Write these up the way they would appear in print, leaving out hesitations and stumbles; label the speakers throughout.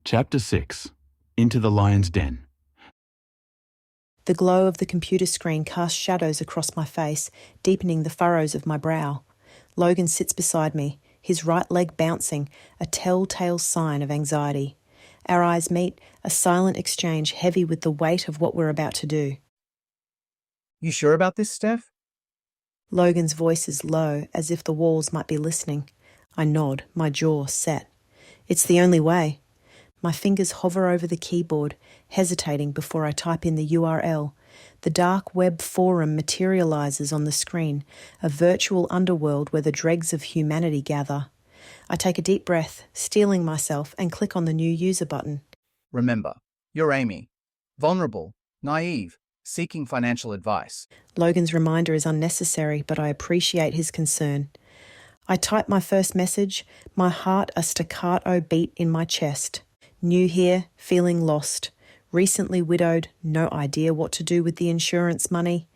Speaker 1: Chapter 6. Into the Lion's Den.
Speaker 2: The glow of the computer screen casts shadows across my face, deepening the furrows of my brow. Logan sits beside me, his right leg bouncing, a telltale sign of anxiety. Our eyes meet, a silent exchange heavy with the weight of what we're about to do.
Speaker 3: You sure about this, Steph?
Speaker 2: Logan's voice is low, as if the walls might be listening. I nod, my jaw set. It's the only way. My fingers hover over the keyboard, hesitating before I type in the URL. The dark web forum materialises on the screen, a virtual underworld where the dregs of humanity gather. I take a deep breath, steeling myself, and click on the new user button.
Speaker 3: Remember, you're Amy. Vulnerable, naive, seeking financial advice.
Speaker 2: Logan's reminder is unnecessary, but I appreciate his concern. I type my first message, my heart a staccato beat in my chest. New here, feeling lost. Recently widowed, no idea what to do with the insurance money.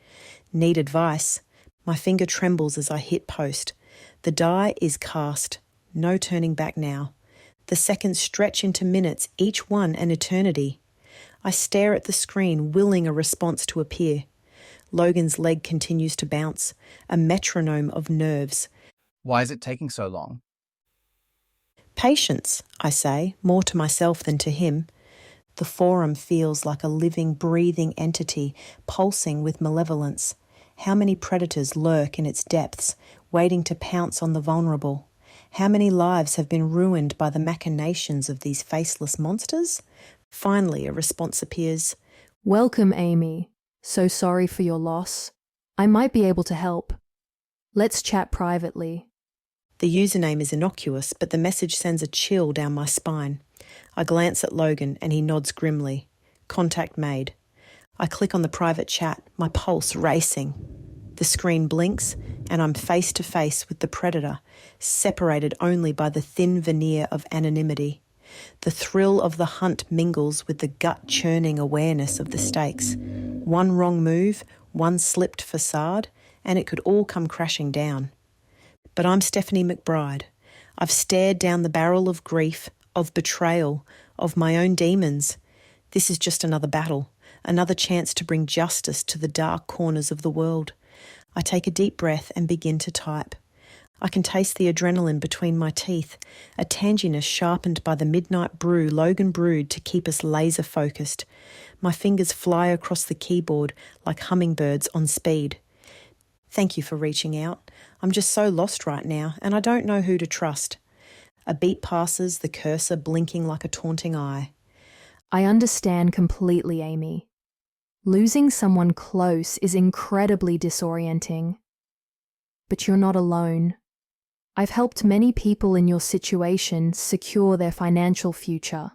Speaker 2: Need advice. My finger trembles as I hit post. The die is cast. No turning back now. The seconds stretch into minutes, each one an eternity. I stare at the screen, willing a response to appear. Logan's leg continues to bounce, a metronome of nerves.
Speaker 3: Why is it taking so long?
Speaker 2: Patience, I say, more to myself than to him. The forum feels like a living, breathing entity, pulsing with malevolence. How many predators lurk in its depths, waiting to pounce on the vulnerable? How many lives have been ruined by the machinations of these faceless monsters? Finally, a response appears.
Speaker 4: Welcome, Amy. So sorry for your loss. I might be able to help. Let's chat privately.
Speaker 2: The username is innocuous, but the message sends a chill down my spine. I glance at Logan and he nods grimly. Contact made. I click on the private chat, my pulse racing. The screen blinks and I'm face to face with the predator, separated only by the thin veneer of anonymity. The thrill of the hunt mingles with the gut-churning awareness of the stakes. One wrong move, one slipped facade, and it could all come crashing down. But I'm Stephanie McBride. I've stared down the barrel of grief, of betrayal, of my own demons. This is just another battle, another chance to bring justice to the dark corners of the world. I take a deep breath and begin to type. I can taste the adrenaline between my teeth, a tanginess sharpened by the midnight brew Logan brewed to keep us laser-focused. My fingers fly across the keyboard like hummingbirds on speed. Thank you for reaching out. I'm just so lost right now, and I don't know who to trust. A beat passes, the cursor blinking like a taunting eye.
Speaker 4: I understand completely, Amy. Losing someone close is incredibly disorienting. But you're not alone. I've helped many people in your situation secure their financial future.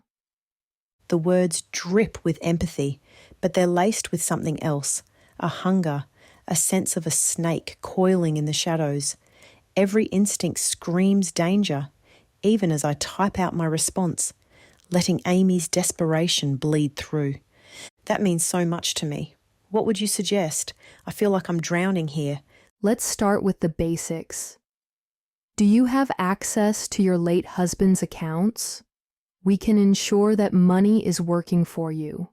Speaker 2: The words drip with empathy, but they're laced with something else, a hunger, a sense of a snake coiling in the shadows. Every instinct screams danger, even as I type out my response, letting Amy's desperation bleed through. That means so much to me. What would you suggest? I feel like I'm drowning here.
Speaker 4: Let's start with the basics. Do you have access to your late husband's accounts? We can ensure that money is working for you.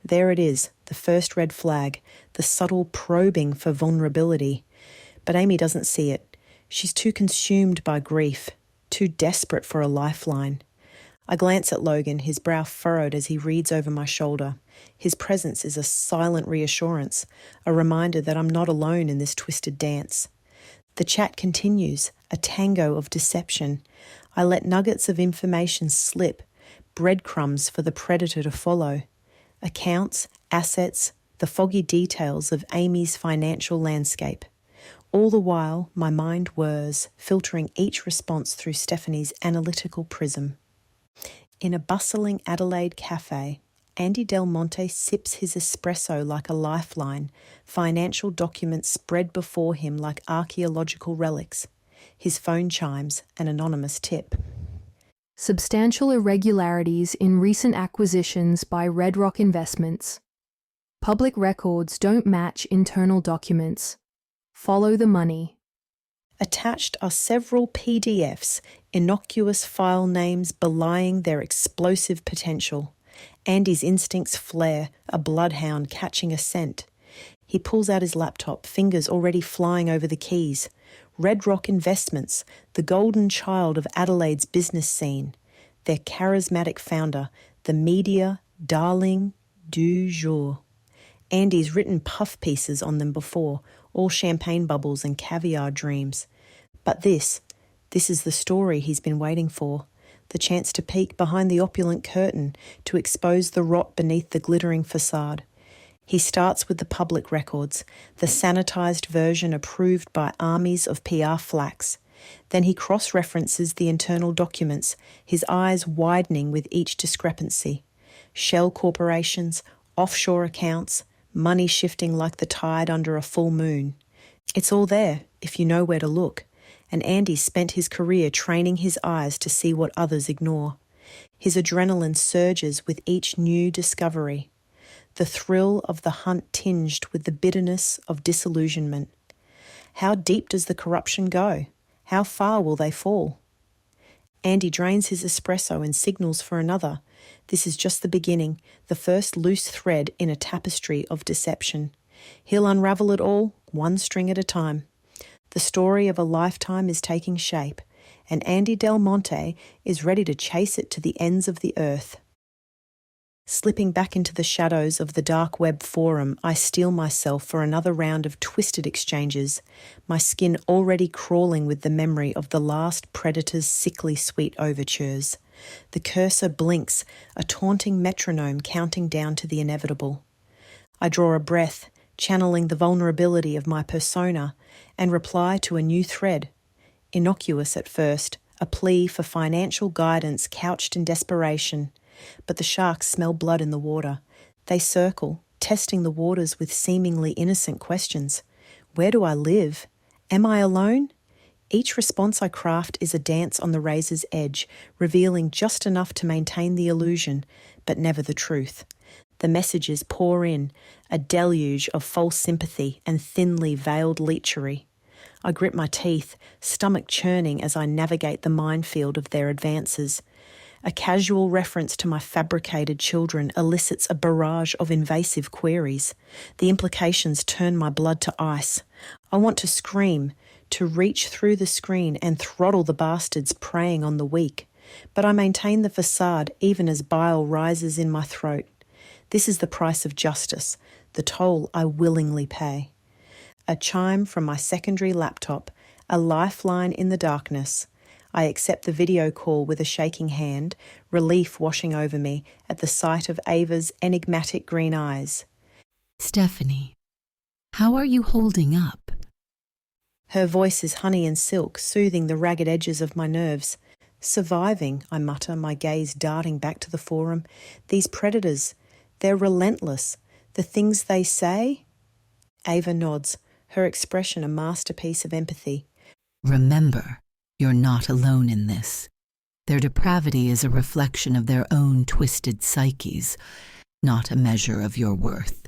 Speaker 2: There it is, the first red flag, the subtle probing for vulnerability. But Amy doesn't see it. She's too consumed by grief, too desperate for a lifeline. I glance at Logan, his brow furrowed as he reads over my shoulder. His presence is a silent reassurance, a reminder that I'm not alone in this twisted dance. The chat continues, a tango of deception. I let nuggets of information slip, breadcrumbs for the predator to follow. Accounts, assets, the foggy details of Amy's financial landscape. All the while, my mind whirs, filtering each response through Stephanie's analytical prism. In a bustling Adelaide cafe, Andy Del Monte sips his espresso like a lifeline, financial documents spread before him like archaeological relics. His phone chimes, an anonymous tip.
Speaker 4: Substantial irregularities in recent acquisitions by Red Rock Investments. Public records don't match internal documents. Follow the money.
Speaker 2: Attached are several PDFs, innocuous file names belying their explosive potential. Andy's instincts flare, a bloodhound catching a scent. He pulls out his laptop, fingers already flying over the keys. Red Rock Investments, the golden child of Adelaide's business scene. Their charismatic founder, the media darling du jour. Andy's written puff pieces on them before, all champagne bubbles and caviar dreams. But this is the story he's been waiting for. The chance to peek behind the opulent curtain, to expose the rot beneath the glittering facade. He starts with the public records, the sanitised version approved by armies of PR flacks. Then he cross-references the internal documents, his eyes widening with each discrepancy. Shell corporations, offshore accounts, money shifting like the tide under a full moon. It's all there, if you know where to look, and Andy spent his career training his eyes to see what others ignore. His adrenaline surges with each new discovery. The thrill of the hunt tinged with the bitterness of disillusionment. How deep does the corruption go? How far will they fall? Andy drains his espresso and signals for another. This is just the beginning, the first loose thread in a tapestry of deception. He'll unravel it all, one string at a time. The story of a lifetime is taking shape, and Andy Del Monte is ready to chase it to the ends of the earth. Slipping back into the shadows of the dark web forum, I steel myself for another round of twisted exchanges, my skin already crawling with the memory of the last predator's sickly sweet overtures. The cursor blinks, a taunting metronome counting down to the inevitable. I draw a breath, channeling the vulnerability of my persona, and reply to a new thread. Innocuous at first, a plea for financial guidance couched in desperation. But the sharks smell blood in the water. They circle, testing the waters with seemingly innocent questions. Where do I live? Am I alone? Each response I craft is a dance on the razor's edge, revealing just enough to maintain the illusion, but never the truth. The messages pour in, a deluge of false sympathy and thinly veiled lechery. I grit my teeth, stomach churning as I navigate the minefield of their advances. A casual reference to my fabricated children elicits a barrage of invasive queries. The implications turn my blood to ice. I want to scream, to reach through the screen and throttle the bastards preying on the weak. But I maintain the facade even as bile rises in my throat. This is the price of justice, the toll I willingly pay. A chime from my secondary laptop, a lifeline in the darkness. I accept the video call with a shaking hand, relief washing over me at the sight of Ava's enigmatic green eyes.
Speaker 5: Stephanie, how are you holding up?
Speaker 2: Her voice is honey and silk, soothing the ragged edges of my nerves. Surviving, I mutter, my gaze darting back to the forum. These predators, they're relentless. The things they say? Ava nods, her expression a masterpiece of empathy.
Speaker 5: Remember, you're not alone in this. Their depravity is a reflection of their own twisted psyches, not a measure of your worth.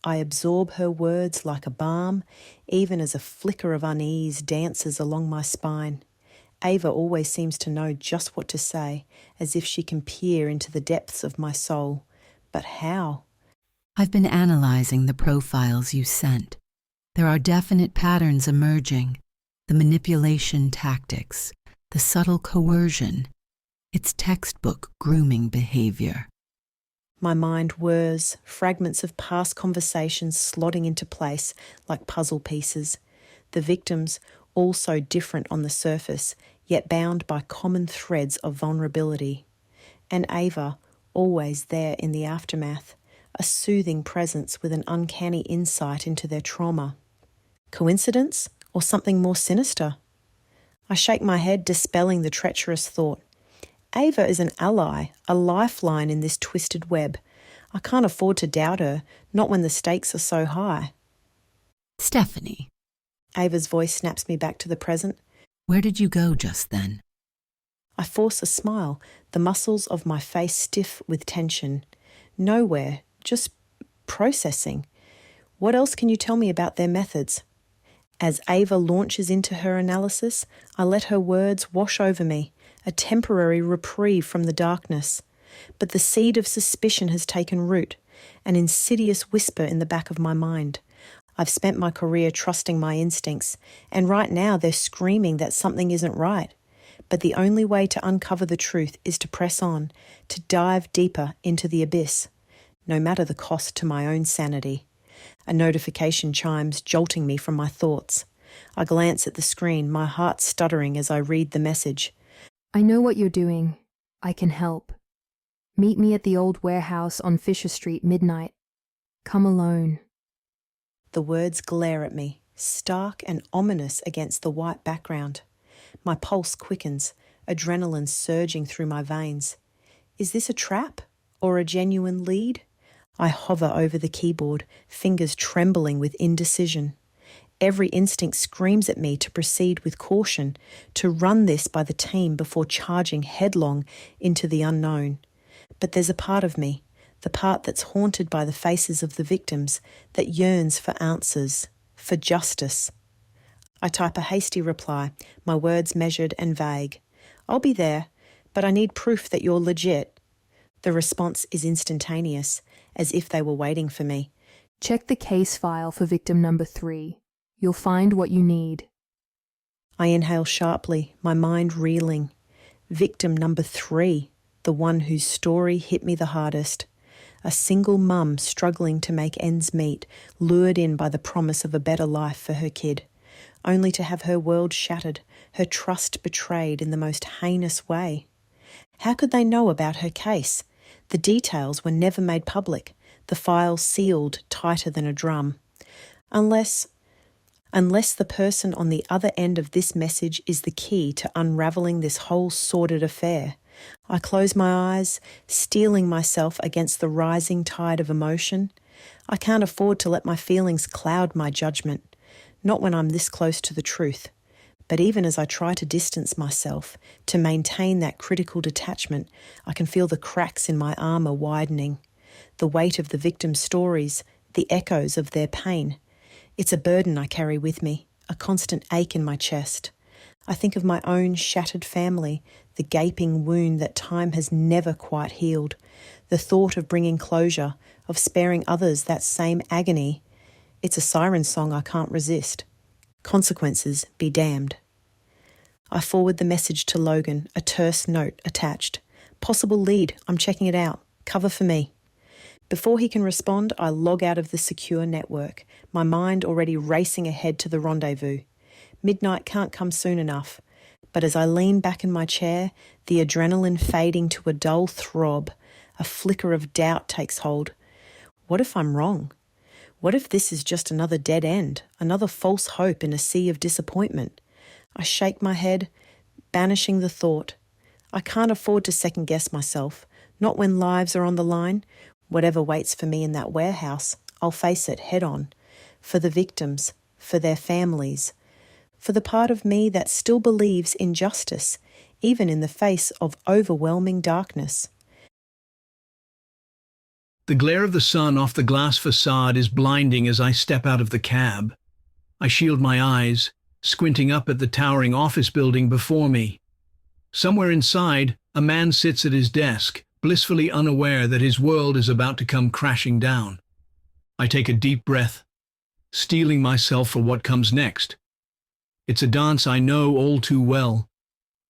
Speaker 2: I absorb her words like a balm, even as a flicker of unease dances along my spine. Ava always seems to know just what to say, as if she can peer into the depths of my soul. But how?
Speaker 5: I've been analyzing the profiles you sent. There are definite patterns emerging. The manipulation tactics, the subtle coercion. It's textbook grooming behavior.
Speaker 2: My mind whirs, fragments of past conversations slotting into place like puzzle pieces. The victims, all so different on the surface, yet bound by common threads of vulnerability. And Ava, always there in the aftermath, a soothing presence with an uncanny insight into their trauma. Coincidence? Or something more sinister? I shake my head, dispelling the treacherous thought. Ava is an ally, a lifeline in this twisted web. I can't afford to doubt her, not when the stakes are so high.
Speaker 5: Stephanie.
Speaker 2: Ava's voice snaps me back to the present.
Speaker 5: Where did you go just then?
Speaker 2: I force a smile, the muscles of my face stiff with tension. Nowhere, just processing. What else can you tell me about their methods? As Ava launches into her analysis, I let her words wash over me, a temporary reprieve from the darkness. But the seed of suspicion has taken root, an insidious whisper in the back of my mind. I've spent my career trusting my instincts, and right now they're screaming that something isn't right. But the only way to uncover the truth is to press on, to dive deeper into the abyss, no matter the cost to my own sanity. A notification chimes, jolting me from my thoughts. I glance at the screen, my heart stuttering as I read the message.
Speaker 4: I know what you're doing. I can help. Meet me at the old warehouse on Fisher Street midnight. Come alone.
Speaker 2: The words glare at me, stark and ominous against the white background. My pulse quickens, adrenaline surging through my veins. Is this a trap or a genuine lead? I hover over the keyboard, fingers trembling with indecision. Every instinct screams at me to proceed with caution, to run this by the team before charging headlong into the unknown. But there's a part of me, the part that's haunted by the faces of the victims, that yearns for answers, for justice. I type a hasty reply, my words measured and vague. I'll be there, but I need proof that you're legit. The response is instantaneous, as if they were waiting for me.
Speaker 4: Check the case file for victim number 3. You'll find what you need.
Speaker 2: I inhale sharply, my mind reeling. Victim number 3, the one whose story hit me the hardest. A single mum struggling to make ends meet, lured in by the promise of a better life for her kid, only to have her world shattered, her trust betrayed in the most heinous way. How could they know about her case? The details were never made public, the file sealed tighter than a drum. Unless the person on the other end of this message is the key to unravelling this whole sordid affair. I close my eyes, steeling myself against the rising tide of emotion. I can't afford to let my feelings cloud my judgment, not when I'm this close to the truth. But even as I try to distance myself, to maintain that critical detachment, I can feel the cracks in my armour widening. The weight of the victims' stories, the echoes of their pain. It's a burden I carry with me, a constant ache in my chest. I think of my own shattered family, the gaping wound that time has never quite healed, the thought of bringing closure, of sparing others that same agony. It's a siren song I can't resist. Consequences be damned. I forward the message to Logan, a terse note attached. Possible lead, I'm checking it out. Cover for me. Before he can respond, I log out of the secure network, my mind already racing ahead to the rendezvous. Midnight can't come soon enough, but as I lean back in my chair, the adrenaline fading to a dull throb, a flicker of doubt takes hold. What if I'm wrong? What if this is just another dead end, another false hope in a sea of disappointment? I shake my head, banishing the thought. I can't afford to second-guess myself, not when lives are on the line. Whatever waits for me in that warehouse, I'll face it head-on. For the victims, for their families, for the part of me that still believes in justice, even in the face of overwhelming darkness.
Speaker 6: The glare of the sun off the glass facade is blinding as I step out of the cab. I shield my eyes, squinting up at the towering office building before me. Somewhere inside, a man sits at his desk, blissfully unaware that his world is about to come crashing down. I take a deep breath, steeling myself for what comes next. It's a dance I know all too well,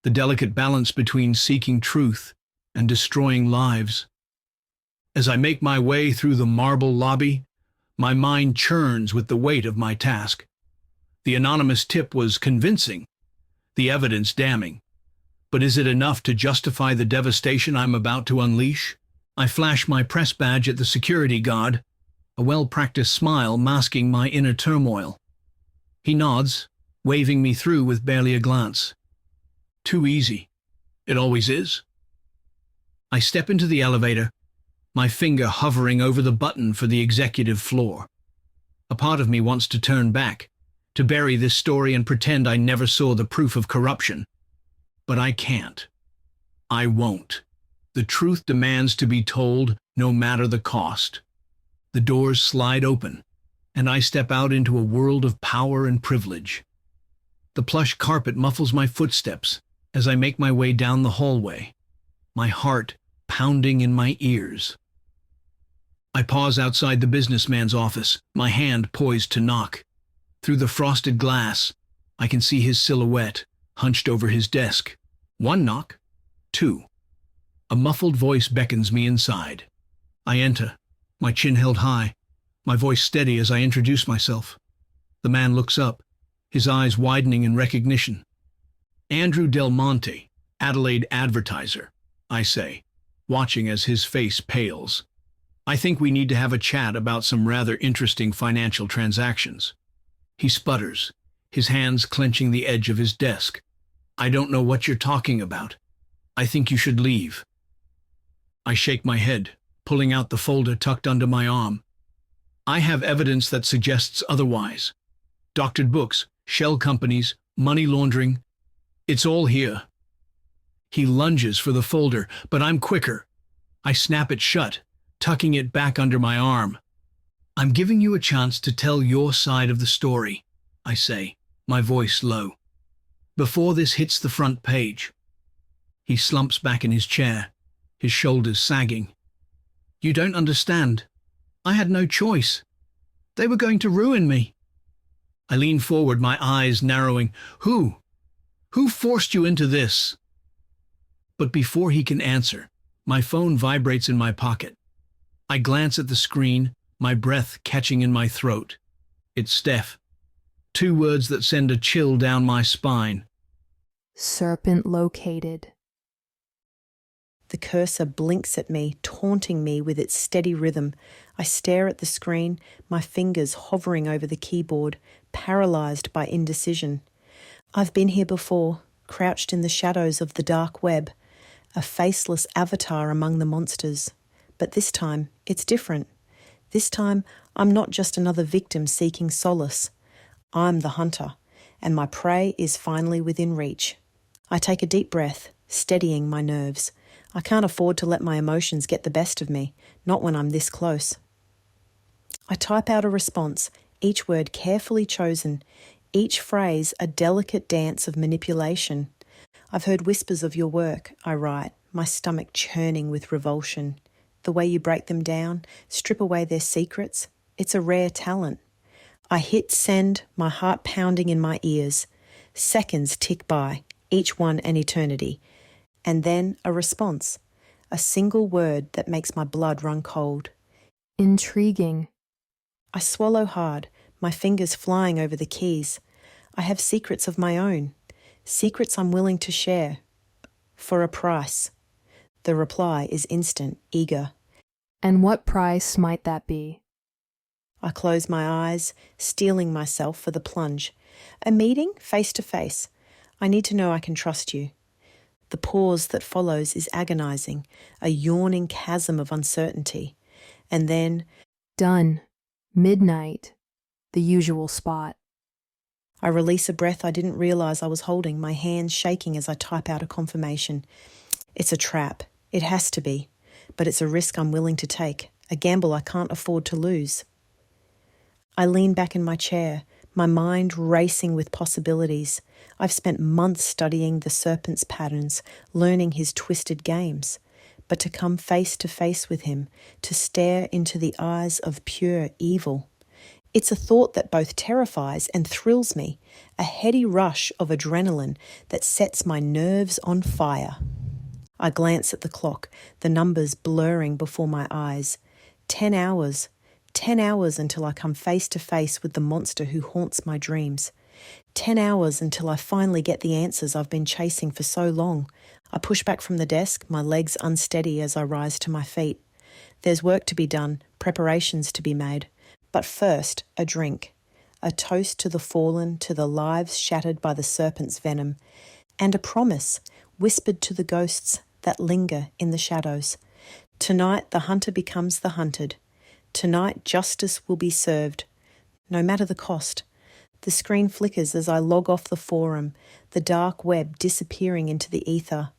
Speaker 6: the delicate balance between seeking truth and destroying lives. As I make my way through the marble lobby, my mind churns with the weight of my task. The anonymous tip was convincing, the evidence damning. But is it enough to justify the devastation I'm about to unleash? I flash my press badge at the security guard, a well-practiced smile masking my inner turmoil. He nods, waving me through with barely a glance. Too easy. It always is. I step into the elevator, my finger hovering over the button for the executive floor. A part of me wants to turn back, to bury this story and pretend I never saw the proof of corruption. But I can't. I won't. The truth demands to be told, no matter the cost. The doors slide open, and I step out into a world of power and privilege. The plush carpet muffles my footsteps as I make my way down the hallway, my heart pounding in my ears. I pause outside the businessman's office, my hand poised to knock. Through the frosted glass, I can see his silhouette, hunched over his desk. One knock. Two. A muffled voice beckons me inside. I enter, my chin held high, my voice steady as I introduce myself. The man looks up, his eyes widening in recognition. Andrew Del Monte, Adelaide advertiser, I say, watching as his face pales. I think we need to have a chat about some rather interesting financial transactions. He sputters, his hands clenching the edge of his desk. I don't know what you're talking about. I think you should leave. I shake my head, pulling out the folder tucked under my arm. I have evidence that suggests otherwise. Doctored books, shell companies, money laundering. It's all here. He lunges for the folder, but I'm quicker. I snap it shut, tucking it back under my arm. I'm giving you a chance to tell your side of the story, I say, my voice low. Before this hits the front page. He slumps back in his chair, his shoulders sagging. You don't understand. I had no choice. They were going to ruin me. I lean forward, my eyes narrowing. Who? Who forced you into this? But before he can answer, my phone vibrates in my pocket. I glance at the screen, my breath catching in my throat. It's Steph. 2 words that send a chill down my spine.
Speaker 4: Serpent located.
Speaker 2: The cursor blinks at me, taunting me with its steady rhythm. I stare at the screen, my fingers hovering over the keyboard, paralysed by indecision. I've been here before, crouched in the shadows of the dark web, a faceless avatar among the monsters. But this time, it's different. This time, I'm not just another victim seeking solace. I'm the hunter, and my prey is finally within reach. I take a deep breath, steadying my nerves. I can't afford to let my emotions get the best of me, not when I'm this close. I type out a response, each word carefully chosen, each phrase a delicate dance of manipulation. I've heard whispers of your work, I write, my stomach churning with revulsion. The way you break them down, strip away their secrets, it's a rare talent. I hit send, my heart pounding in my ears. Seconds tick by, each one an eternity. And then a response, a single word that makes my blood run cold.
Speaker 4: Intriguing.
Speaker 2: I swallow hard, my fingers flying over the keys. I have secrets of my own, secrets I'm willing to share. For a price. The reply is instant, eager.
Speaker 4: And what price might that be?
Speaker 2: I close my eyes, steeling myself for the plunge. A meeting, face to face. I need to know I can trust you. The pause that follows is agonizing, a yawning chasm of uncertainty. And then...
Speaker 4: Done. Midnight. The usual spot.
Speaker 2: I release a breath I didn't realize I was holding, my hands shaking as I type out a confirmation. It's a trap. It has to be. But it's a risk I'm willing to take, a gamble I can't afford to lose. I lean back in my chair, my mind racing with possibilities. I've spent months studying the serpent's patterns, learning his twisted games. But to come face to face with him, to stare into the eyes of pure evil, it's a thought that both terrifies and thrills me, a heady rush of adrenaline that sets my nerves on fire. I glance at the clock, the numbers blurring before my eyes. 10 hours. 10 hours until I come face to face with the monster who haunts my dreams. 10 hours until I finally get the answers I've been chasing for so long. I push back from the desk, my legs unsteady as I rise to my feet. There's work to be done, preparations to be made. But first, a drink. A toast to the fallen, to the lives shattered by the serpent's venom. And a promise, whispered to the ghosts that linger in the shadows. Tonight the hunter becomes the hunted. Tonight justice will be served, no matter the cost. The screen flickers as I log off the forum, the dark web disappearing into the ether.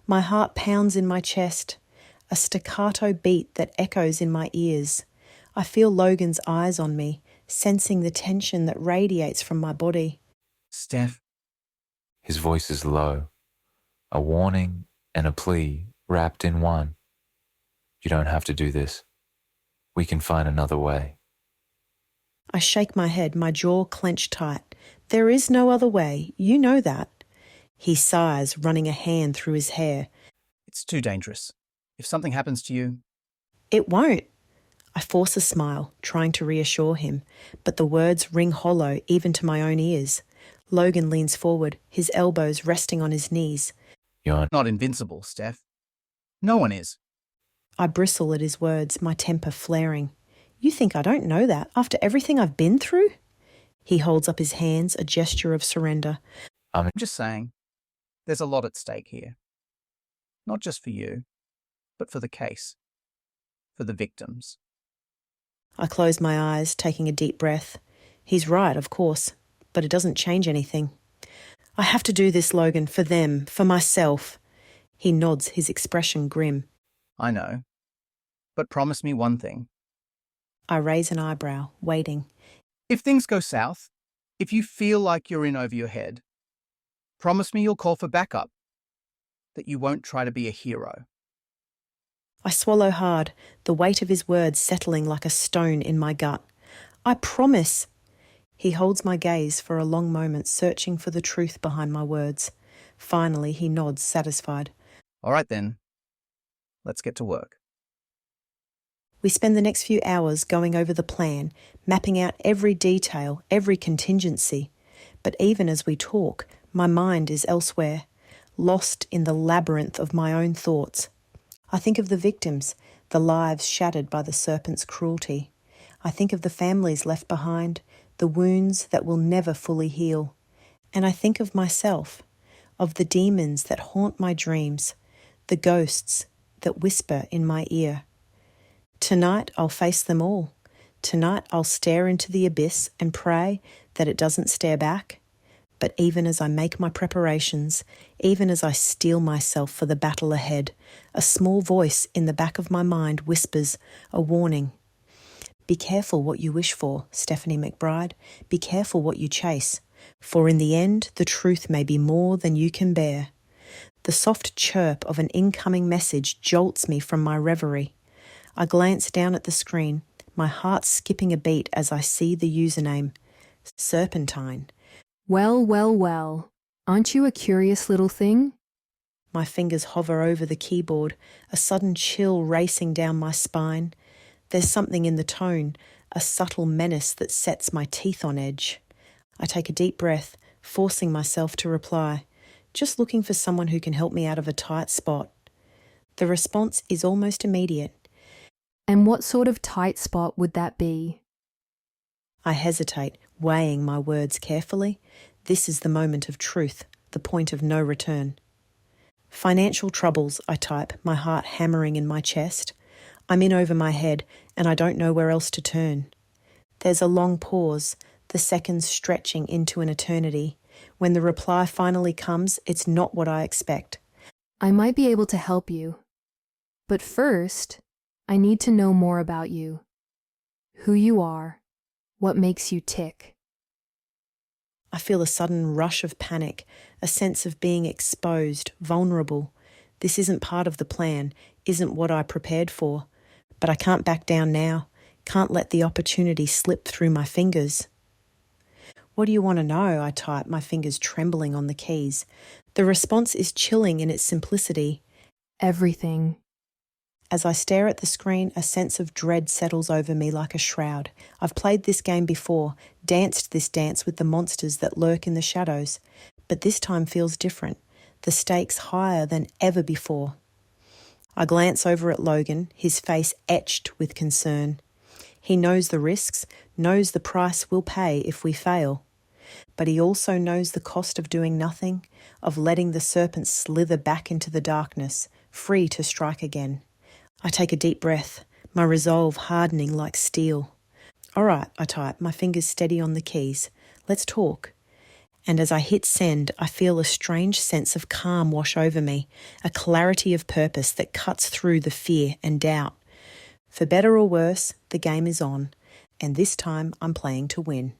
Speaker 2: My heart pounds in my chest, a staccato beat that echoes in my ears. I feel Logan's eyes on me, sensing the tension that radiates from my body.
Speaker 3: Steph,
Speaker 7: His voice is low, a warning and a plea wrapped in one. You don't have to do this. We can find another way.
Speaker 2: I shake my head, my jaw clenched tight. There is no other way, you know that. He sighs, running a hand through his hair.
Speaker 3: it's too dangerous. If something happens to you,
Speaker 2: It won't. I force a smile, trying to reassure him, but the words ring hollow even to my own ears. Logan leans forward, his elbows resting on his knees.
Speaker 7: You're
Speaker 3: not invincible, Steph. No one is.
Speaker 2: I bristle at his words, my temper flaring. You think I don't know that after everything I've been through? He holds up his hands, a gesture of surrender.
Speaker 3: I'm just saying, there's a lot at stake here. Not just for you, but for the case. For the victims.
Speaker 2: I close my eyes, taking a deep breath. He's right, of course, but it doesn't change anything. I have to do this, Logan, for them, for myself. He nods, his expression grim.
Speaker 3: I know. But promise me one thing.
Speaker 2: I raise an eyebrow, waiting.
Speaker 3: If things go south, if you feel like you're in over your head, promise me you'll call for backup. That you won't try to be a hero.
Speaker 2: I swallow hard, the weight of his words settling like a stone in my gut. I promise. He holds my gaze for a long moment, searching for the truth behind my words. Finally, he nods, satisfied.
Speaker 3: All right then. Let's get to work.
Speaker 2: We spend the next few hours going over the plan, mapping out every detail, every contingency. But even as we talk, my mind is elsewhere, lost in the labyrinth of my own thoughts. I think of the victims, the lives shattered by the serpent's cruelty. I think of the families left behind, the wounds that will never fully heal. And I think of myself, of the demons that haunt my dreams, the ghosts that whisper in my ear. Tonight I'll face them all. Tonight I'll stare into the abyss and pray that it doesn't stare back. But even as I make my preparations, even as I steel myself for the battle ahead, a small voice in the back of my mind whispers a warning. Be careful what you wish for, Stephanie McBride. Be careful what you chase, for in the end the truth may be more than you can bear. The soft chirp of an incoming message jolts me from my reverie. I glance down at the screen, my heart skipping a beat as I see the username, Serpentine.
Speaker 4: Well, well, well. Aren't you a curious little thing?
Speaker 2: My fingers hover over the keyboard, a sudden chill racing down my spine. There's something in the tone, a subtle menace that sets my teeth on edge. I take a deep breath, forcing myself to reply, just looking for someone who can help me out of a tight spot. The response is almost immediate.
Speaker 4: And what sort of tight spot would that be?
Speaker 2: I hesitate, weighing my words carefully. This is the moment of truth, the point of no return. Financial troubles, I type, my heart hammering in my chest. I'm in over my head, and I don't know where else to turn. There's a long pause, the seconds stretching into an eternity. When the reply finally comes, it's not what I expect.
Speaker 4: I might be able to help you. But first, I need to know more about you. Who you are. What makes you tick.
Speaker 2: I feel a sudden rush of panic, a sense of being exposed, vulnerable. This isn't part of the plan, isn't what I prepared for. But I can't back down now, can't let the opportunity slip through my fingers. What do you want to know? I type, my fingers trembling on the keys. The response is chilling in its simplicity.
Speaker 4: Everything.
Speaker 2: As I stare at the screen, a sense of dread settles over me like a shroud. I've played this game before, danced this dance with the monsters that lurk in the shadows, but this time feels different, the stakes higher than ever before. I glance over at Logan, his face etched with concern. He knows the risks, knows the price we'll pay if we fail. But he also knows the cost of doing nothing, of letting the serpent slither back into the darkness, free to strike again. I take a deep breath, my resolve hardening like steel. All right, I type, my fingers steady on the keys. Let's talk. And as I hit send, I feel a strange sense of calm wash over me, a clarity of purpose that cuts through the fear and doubt. For better or worse, the game is on. And this time I'm playing to win.